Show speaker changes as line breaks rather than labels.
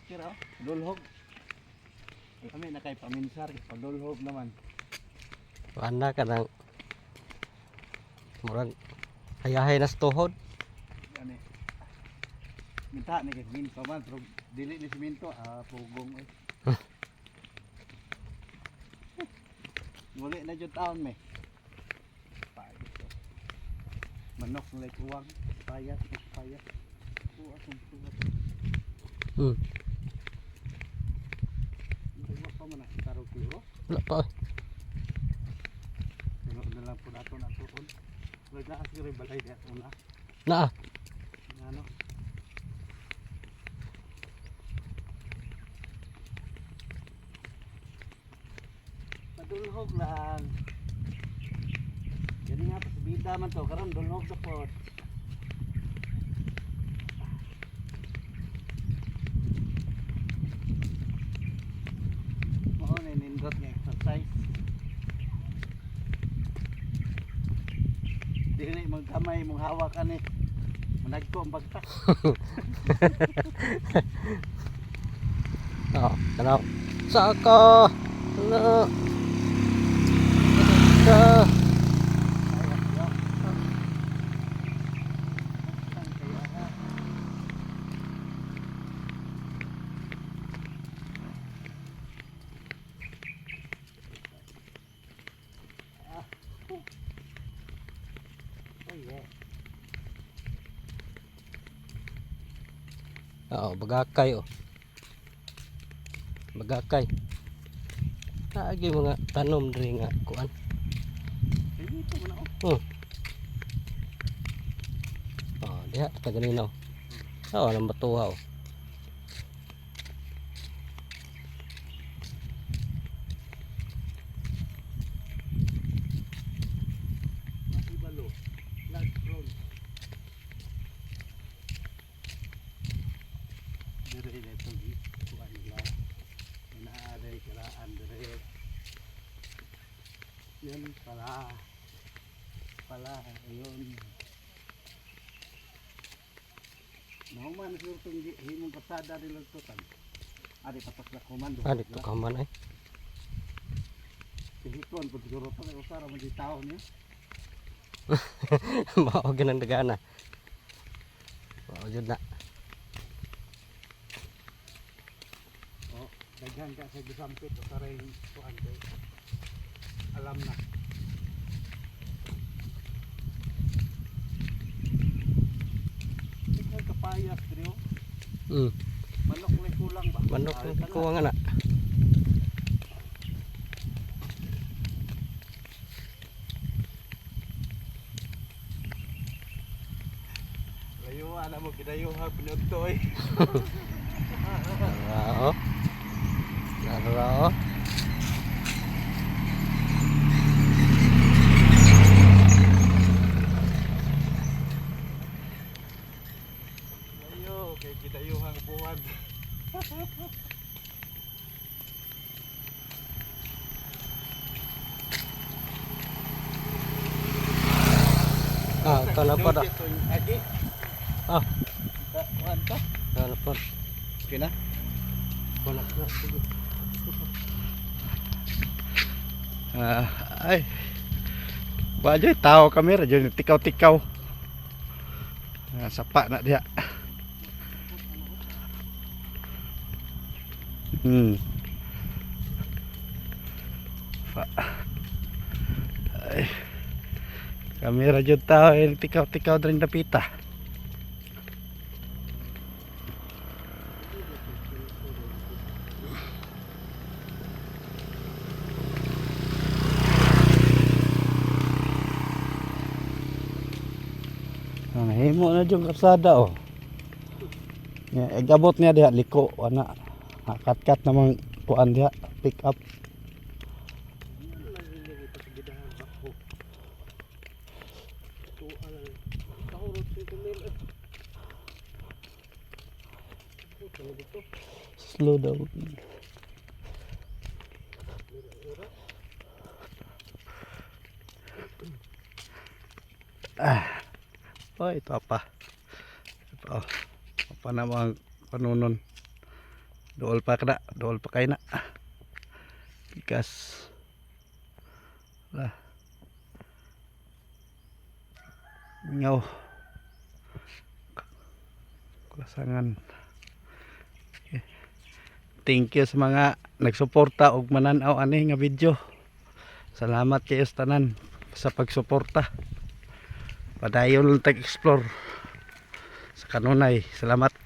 kira dulhog. Kami na kay paminsar, padulhog naman.
Anda ka nang murag hayahay na sa tuhod.
Ani. Minta ni kay minto man pero dili ni siminto, pugong eh. Muli na jud taon me. Manok nilay tuwang, payas, payas. Tuwa kung tuwa. Wala pa man ang tarong kilo.
Wala pa.
Pero na lang po nato na tuon. Wala na asig rin balay na una.
Naa.
Ano? Padulhog lang. Jadi nga pa sa bida man to, karon dulhog na po. Oo, ninindot nga exercise. Dili magkamay mong hawak ani. Managko ang bagtak.
Oh, kanaw. Saka. Ano? Saka. Oo, bagakay oh. Bagakay. Lagi mga tanom diri nga kuan.
Dito mo na
Oh, diha ta ganino. Oo, nang batuwa oh.
Ibalo. Lag front. Dire na ito kuan nila. Inaaday karaan dire. Yan pala ayun. Nauman siguro itong himong kasada nila ito kan. Adi tapos na komando.
Dito ka man ay.
Sigituan po siguro ito. Kaya usara mo di tao niya.
Mao ganang dagana. Mao jud na.
O, daghan ka sa gisampit. Usara yung kuan kayo. Alam na. Ikaw kapayas dito. Manok may kulang ba?
Manok ang kuwang ana.
Layo ana mo gidayo ha pinugtoy.
Rao. Rao.
Layo kay gidayo hang buwan.
Kana pa da.
Agi.
Ah,
Kuan ka?
kana pa.
Okay na?
Wala na.
Ay. Bajo tao kamera jud tikaw-tikaw. Sapa na dia. Ay. Kamera jud tao tikaw-tikaw dring dapita. Himo na jung kasada oh. Gabot niya diha liko ana. Kat-kat namang kuan diha pick up.
Slow down.
Oh, ito apa. Ito apa namang panunon. Dool pa kada, dool pa kay na. Bigas. Lah. Ngaw. Kulasangan. Okay. Thank you sa mga nagsuporta og mananaw ani nga video. Salamat kayo sa tanan sa pagsuporta. Padayon lang tag-explore sa kanunay. Salamat.